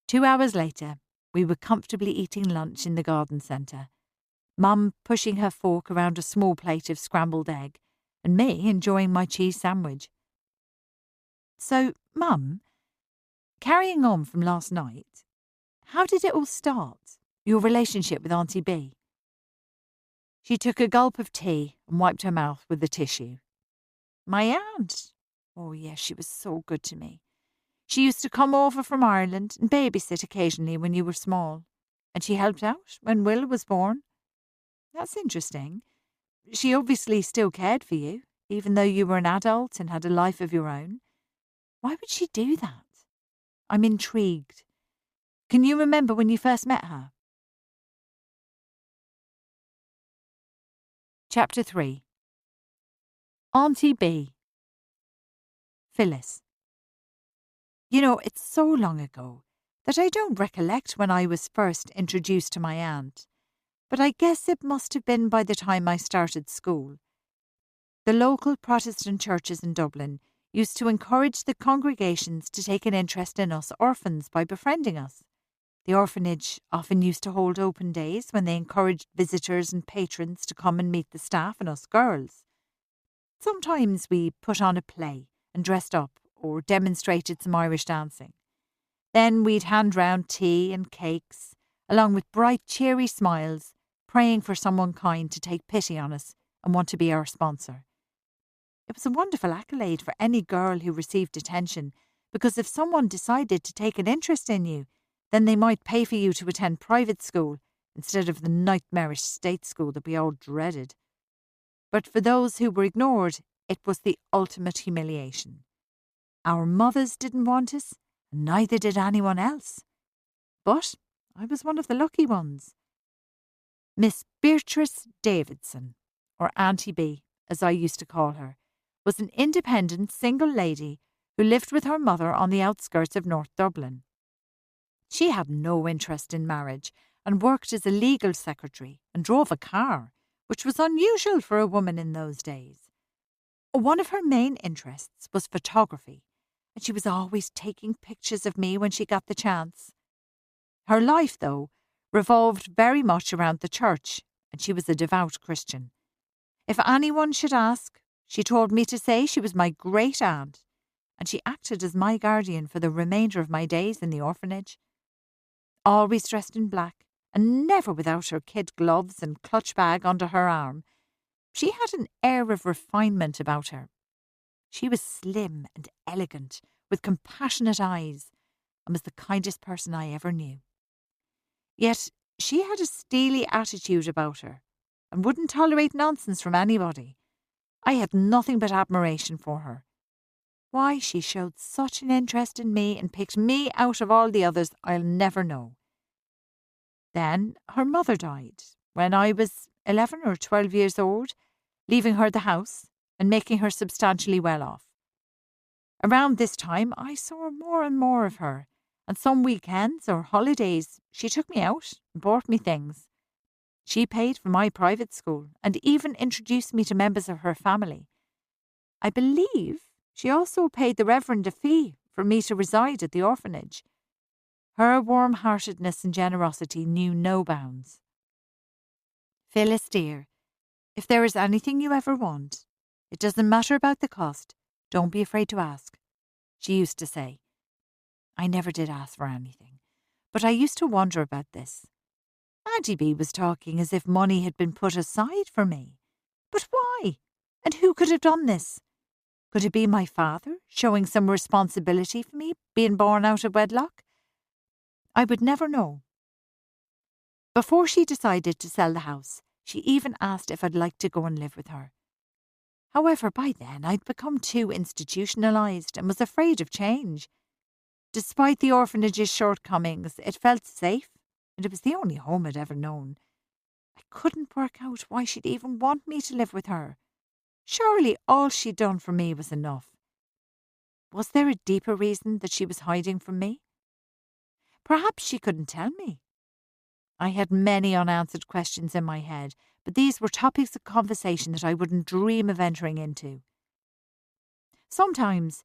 2 hours later, we were comfortably eating lunch in the garden centre, Mum pushing her fork around a small plate of scrambled egg, and me enjoying my cheese sandwich. "So, Mum, carrying on from last night, how did it all start, your relationship with Auntie B?" She took a gulp of tea and wiped her mouth with a tissue. "My aunt? Oh, yes, she was so good to me. She used to come over from Ireland and babysit occasionally when you were small, and she helped out when Will was born." "That's interesting. She obviously still cared for you, even though you were an adult and had a life of your own. Why would she do that? I'm intrigued. Can you remember when you first met her?" Chapter 3. Auntie B. Phyllis. It's so long ago that I don't recollect when I was first introduced to my aunt, but I guess it must have been by the time I started school. The local Protestant churches in Dublin used to encourage the congregations to take an interest in us orphans by befriending us. The orphanage often used to hold open days when they encouraged visitors and patrons to come and meet the staff and us girls. Sometimes we put on a play and dressed up or demonstrated some Irish dancing. Then we'd hand round tea and cakes, along with bright, cheery smiles, praying for someone kind to take pity on us and want to be our sponsor. It was a wonderful accolade for any girl who received attention, because if someone decided to take an interest in you, then they might pay for you to attend private school instead of the nightmarish state school that we all dreaded. But for those who were ignored, it was the ultimate humiliation. Our mothers didn't want us, and neither did anyone else. But I was one of the lucky ones. Miss Beatrice Davidson, or Auntie B, as I used to call her, was an independent single lady who lived with her mother on the outskirts of North Dublin. She had no interest in marriage and worked as a legal secretary and drove a car, which was unusual for a woman in those days. One of her main interests was photography, and she was always taking pictures of me when she got the chance. Her life, though, revolved very much around the church, and she was a devout Christian. If anyone should ask, she told me to say she was my great aunt, and she acted as my guardian for the remainder of my days in the orphanage. Always dressed in black, and never without her kid gloves and clutch bag under her arm, she had an air of refinement about her. She was slim and elegant, with compassionate eyes, and was the kindest person I ever knew. Yet she had a steely attitude about her, and wouldn't tolerate nonsense from anybody. I had nothing but admiration for her. Why she showed such an interest in me and picked me out of all the others, I'll never know. Then her mother died when I was 11 or 12 years old, leaving her the house and making her substantially well off. Around this time I saw more and more of her, and some weekends or holidays she took me out and bought me things. She paid for my private school and even introduced me to members of her family. I believe she also paid the Reverend a fee for me to reside at the orphanage. Her warm-heartedness and generosity knew no bounds. "Phyllis, dear, if there is anything you ever want, it doesn't matter about the cost. Don't be afraid to ask," she used to say. I never did ask for anything, but I used to wonder about this. Auntie B was talking as if money had been put aside for me. But why? And who could have done this? Could it be my father, showing some responsibility for me, being born out of wedlock? I would never know. Before she decided to sell the house, she even asked if I'd like to go and live with her. However, by then I'd become too institutionalised and was afraid of change. Despite the orphanage's shortcomings, it felt safe, and it was the only home I'd ever known. I couldn't work out why she'd even want me to live with her. Surely all she'd done for me was enough. Was there a deeper reason that she was hiding from me? Perhaps she couldn't tell me. I had many unanswered questions in my head, but these were topics of conversation that I wouldn't dream of entering into. Sometimes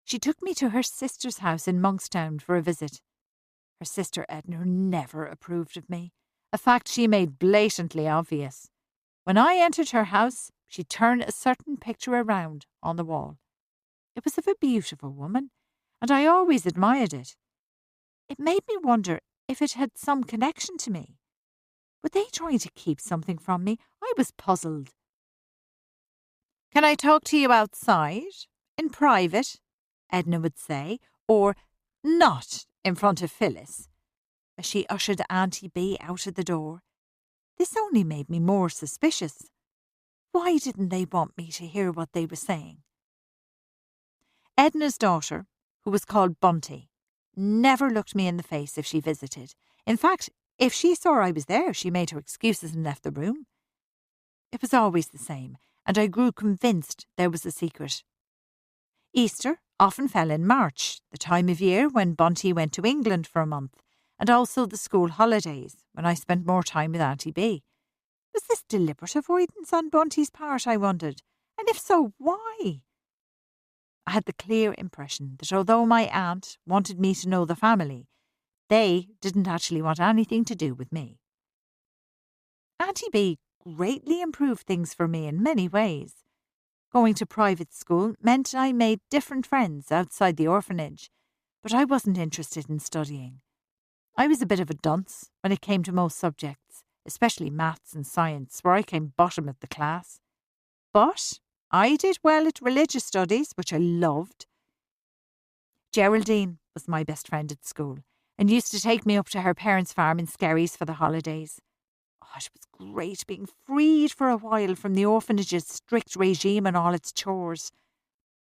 she took me to her sister's house in Monkstown for a visit. Her sister Edna never approved of me, a fact she made blatantly obvious. When I entered her house, she turned a certain picture around on the wall. It was of a beautiful woman, and I always admired it. It made me wonder if it had some connection to me. Were they trying to keep something from me? I was puzzled. "Can I talk to you outside, in private?" Edna would say, or "not in front of Phyllis," as she ushered Auntie B out of the door. This only made me more suspicious. Why didn't they want me to hear what they were saying? Edna's daughter, who was called Bunty, never looked me in the face if she visited. In fact, if she saw I was there, she made her excuses and left the room. It was always the same, and I grew convinced there was a secret. Easter often fell in March, the time of year when Bunty went to England for a month, and also the school holidays, when I spent more time with Auntie B. Was this deliberate avoidance on Bunty's part, I wondered? And if so, why? I had the clear impression that although my aunt wanted me to know the family, they didn't actually want anything to do with me. Auntie B greatly improved things for me in many ways. Going to private school meant I made different friends outside the orphanage, but I wasn't interested in studying. I was a bit of a dunce when it came to most subjects, especially maths and science, where I came bottom of the class. But I did well at religious studies, which I loved. Geraldine was my best friend at school and used to take me up to her parents' farm in Skerries for the holidays. Oh, it was great being freed for a while from the orphanage's strict regime and all its chores.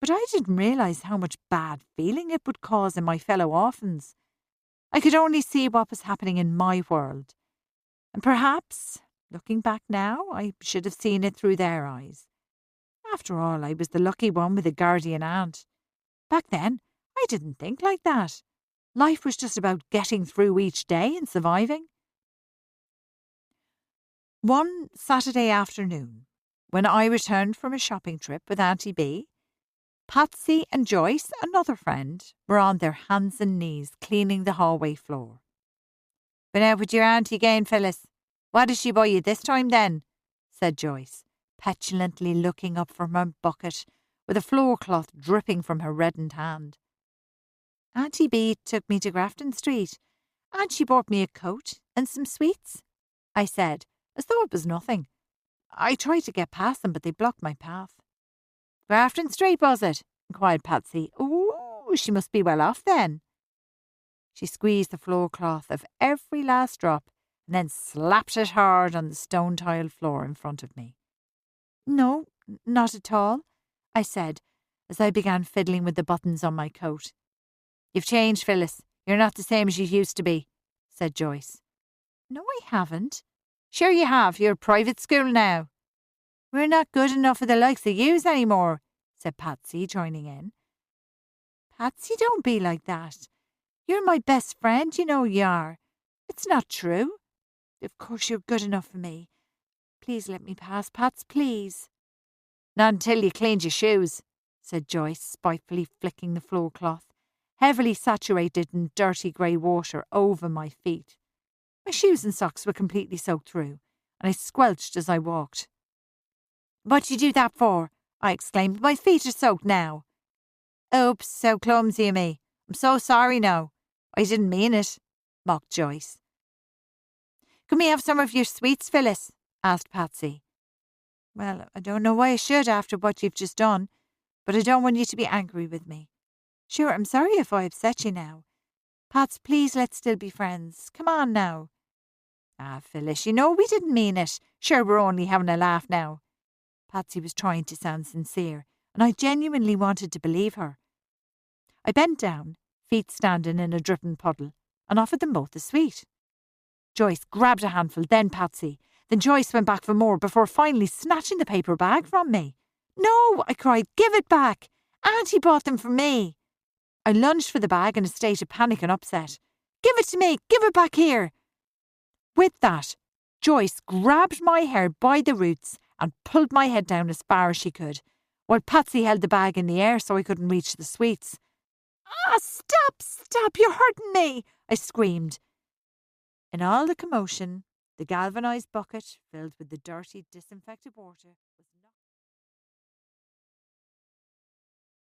But I didn't realise how much bad feeling it would cause in my fellow orphans. I could only see what was happening in my world. And perhaps, looking back now, I should have seen it through their eyes. After all, I was the lucky one with a guardian aunt. Back then, I didn't think like that. Life was just about getting through each day and surviving. One Saturday afternoon, when I returned from a shopping trip with Auntie B, Patsy and Joyce, another friend, were on their hands and knees cleaning the hallway floor. "Been out with your auntie again, Phyllis. What did she buy you this time then?" said Joyce, petulantly looking up from her bucket with a floor cloth dripping from her reddened hand. "Auntie B took me to Grafton Street, and she bought me a coat and some sweets," I said, as though it was nothing. I tried to get past them, but they blocked my path. "Grafton Street, was it?" inquired Patsy. "Ooh, she must be well off then." She squeezed the floor cloth of every last drop and then slapped it hard on the stone-tiled floor in front of me. "No, not at all," I said, as I began fiddling with the buttons on my coat. "You've changed, Phyllis. You're not the same as you used to be," said Joyce. "No, I haven't." "Sure you have. You're at private school now." "We're not good enough for the likes of yous anymore," said Patsy, joining in. "Patsy, don't be like that. You're my best friend, you know you are. It's not true. Of course you're good enough for me. Please let me pass, Pats, please." "Not until you cleaned your shoes," said Joyce, spitefully flicking the floor cloth. heavily saturated in dirty grey water over my feet. My shoes and socks were completely soaked through, and I squelched as I walked. "What'd you do that for?" I exclaimed. "My feet are soaked now." "Oops, so clumsy of me. I'm so sorry now. I didn't mean it," mocked Joyce. "Can we have some of your sweets, Phyllis?" asked Patsy. "Well, I don't know why I should after what you've just done, but I don't want you to be angry with me. Sure, I'm sorry if I upset you now. Pats, please let's still be friends. Come on now." "Ah, Phyllis, you know we didn't mean it. Sure, we're only having a laugh now." Patsy was trying to sound sincere, and I genuinely wanted to believe her. I bent down, feet standing in a dripping puddle, and offered them both a sweet. Joyce grabbed a handful, then Patsy. Then Joyce went back for more before finally snatching the paper bag from me. "No," I cried, "give it back. Auntie bought them for me." I lunged for the bag in a state of panic and upset. "Give it to me! Give it back here!" With that, Joyce grabbed my hair by the roots and pulled my head down as far as she could, while Patsy held the bag in the air so I couldn't reach the sweets. "Ah, stop, you're hurting me!" I screamed. In all the commotion, the galvanised bucket, filled with the dirty, disinfected water,